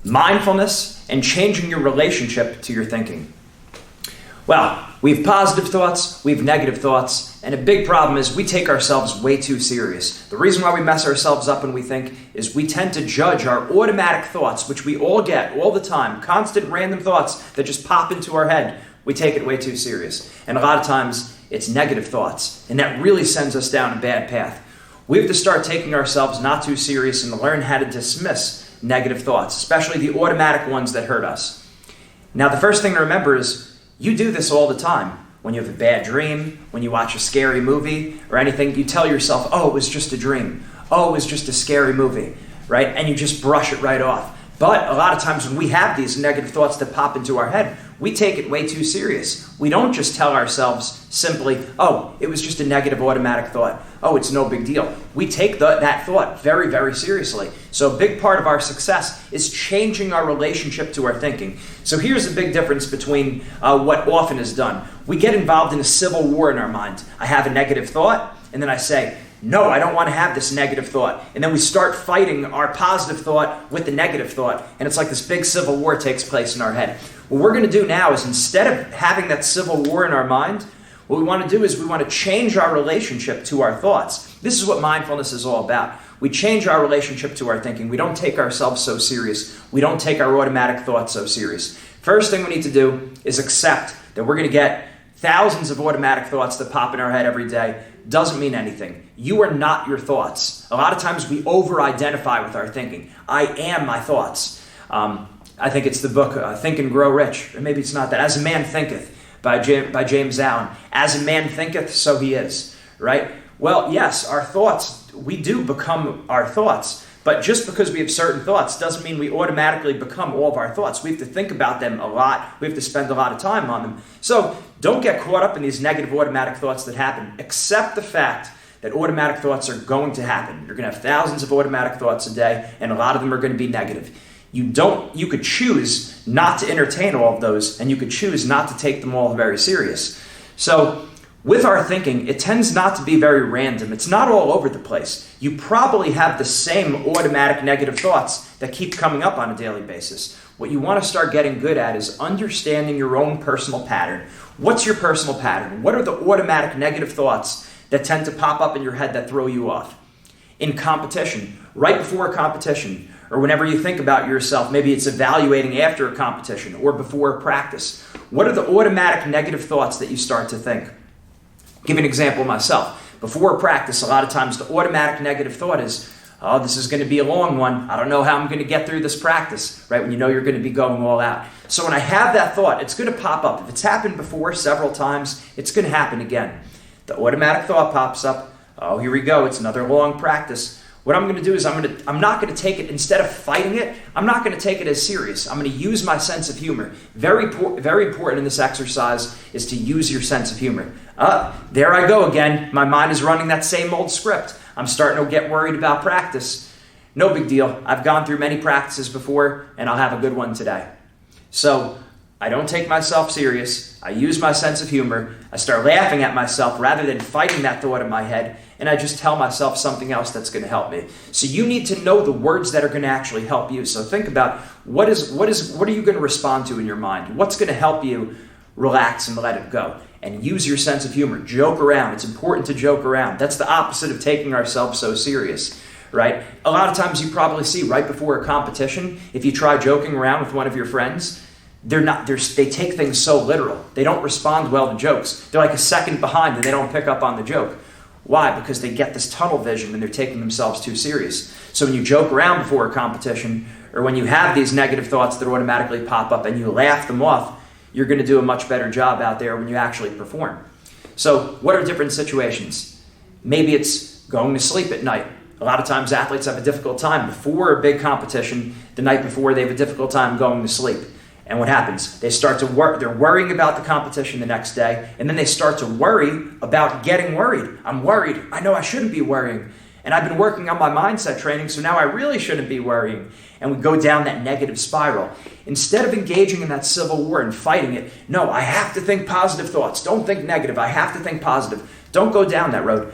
mindfulness, and changing your relationship to your thinking. Well, we have positive thoughts, we have negative thoughts, and a big problem is we take ourselves way too serious. The reason why we mess ourselves up when we think is we tend to judge our automatic thoughts, which we all get all the time, constant random thoughts that just pop into our head. We take it way too serious. And a lot of times it's negative thoughts, and that really sends us down a bad path. We have to start taking ourselves not too serious and learn how to dismiss negative thoughts, especially the automatic ones that hurt us. Now, the first thing to remember is you do this all the time. When you have a bad dream, when you watch a scary movie or anything, you tell yourself, oh, it was just a dream. Oh, it was just a scary movie, right? And you just brush it right off. But a lot of times when we have these negative thoughts that pop into our head, we take it way too serious. We don't just tell ourselves simply, oh, it was just a negative automatic thought. Oh, it's no big deal. We take that thought very, very seriously. So a big part of our success is changing our relationship to our thinking. So here's a big difference between what often is done. We get involved in a civil war in our mind. I have a negative thought, and then I say, no, I don't want to have this negative thought. And then we start fighting our positive thought with the negative thought. And it's like this big civil war takes place in our head. What we're going to do now is instead of having that civil war in our mind, what we want to do is we want to change our relationship to our thoughts. This is what mindfulness is all about. We change our relationship to our thinking. We don't take ourselves so serious. We don't take our automatic thoughts so serious. First thing we need to do is accept that we're going to get thousands of automatic thoughts that pop in our head every day. Doesn't mean anything. You are not your thoughts. A lot of times we over-identify with our thinking. I am my thoughts. I think it's the book Think and Grow Rich. Or maybe it's not that. As a Man Thinketh by James Allen. As a man thinketh, so he is. Right? Well, yes, our thoughts, we do become our thoughts. But just because we have certain thoughts doesn't mean we automatically become all of our thoughts. We have to think about them a lot. We have to spend a lot of time on them. So don't get caught up in these negative automatic thoughts that happen. Accept the fact that automatic thoughts are going to happen. You're going to have thousands of automatic thoughts a day, and a lot of them are going to be negative. You could choose not to entertain all of those, and you could choose not to take them all very serious. So with our thinking, it tends not to be very random. It's not all over the place. You probably have the same automatic negative thoughts that keep coming up on a daily basis. What you want to start getting good at is understanding your own personal pattern. What's your personal pattern? What are the automatic negative thoughts that tend to pop up in your head that throw you off? In competition, right before a competition, or whenever you think about yourself, maybe it's evaluating after a competition or before a practice. What are the automatic negative thoughts that you start to think? Give an example of myself. Before a practice, a lot of times the automatic negative thought is, oh, this is going to be a long one. I don't know how I'm going to get through this practice, right? When you know you're going to be going all out. So when I have that thought, it's going to pop up. If it's happened before several times, it's going to happen again. The automatic thought pops up. Oh, here we go. It's another long practice. What I'm going to do is I'm not going to take it, instead of fighting it, I'm not going to take it as serious. I'm going to use my sense of humor. Very important in this exercise is to use your sense of humor. There I go again. My mind is running that same old script. I'm starting to get worried about practice. No big deal. I've gone through many practices before, and I'll have a good one today. So I don't take myself serious. I use my sense of humor. I start laughing at myself rather than fighting that thought in my head, and I just tell myself something else that's going to help me. So you need to know the words that are going to actually help you. So think about what are you going to respond to in your mind? What's going to help you relax and let it go? And use your sense of humor. Joke around. It's important to joke around. That's the opposite of taking ourselves so serious, right? A lot of times you probably see right before a competition, if you try joking around with one of your friends, they take things so literal. They don't respond well to jokes. They're like a second behind and they don't pick up on the joke. Why? Because they get this tunnel vision and they're taking themselves too serious. So when you joke around before a competition, or when you have these negative thoughts that automatically pop up and you laugh them off, you're going to do a much better job out there when you actually perform. So what are different situations? Maybe it's going to sleep at night. A lot of times athletes have a difficult time before a big competition. The night before, they have a difficult time going to sleep. And what happens? They start to they're worrying about the competition the next day, and then they start to worry about getting worried. I'm worried. I know I shouldn't be worrying. And I've been working on my mindset training, so now I really shouldn't be worrying. And we go down that negative spiral. Instead of engaging in that civil war and fighting it, no, I have to think positive thoughts. Don't think negative. I have to think positive. Don't go down that road.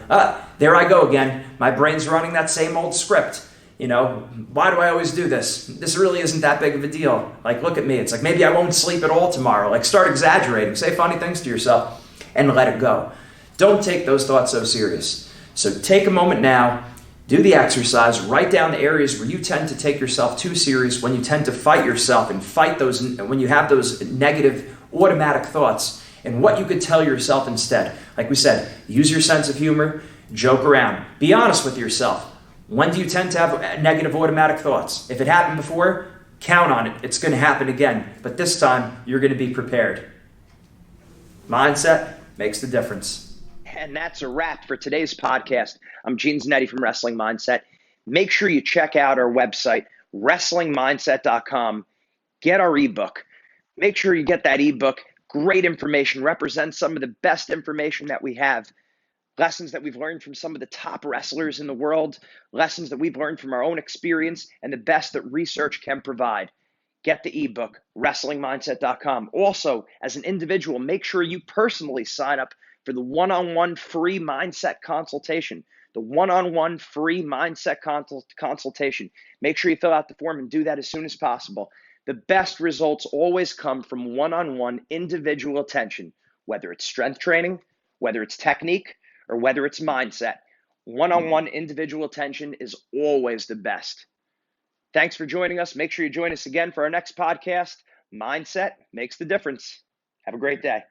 There I go again. My brain's running that same old script. Why do I always do this? This really isn't that big of a deal. Like, look at me. It's like, maybe I won't sleep at all tomorrow. Like, start exaggerating. Say funny things to yourself and let it go. Don't take those thoughts so serious. So take a moment now, do the exercise, write down the areas where you tend to take yourself too serious, when you tend to fight yourself and fight those, when you have those negative automatic thoughts, and what you could tell yourself instead. Like we said, use your sense of humor, joke around, be honest with yourself. When do you tend to have negative automatic thoughts? If it happened before, count on it. It's going to happen again. But this time, you're going to be prepared. Mindset makes the difference. And that's a wrap for today's podcast. I'm Gene Zanetti from Wrestling Mindset. Make sure you check out our website, wrestlingmindset.com. Get our ebook. Make sure you get that ebook. Great information. Represents some of the best information that we have. Lessons that we've learned from some of the top wrestlers in the world, lessons that we've learned from our own experience, and the best that research can provide. Get the ebook, wrestlingmindset.com. Also, as an individual, make sure you personally sign up for the one-on-one free mindset consultation. The one-on-one free mindset consultation. Make sure you fill out the form and do that as soon as possible. The best results always come from one-on-one individual attention, whether it's strength training, whether it's technique, or whether it's mindset. One-on-one individual attention is always the best. Thanks for joining us. Make sure you join us again for our next podcast. Mindset makes the difference. Have a great day.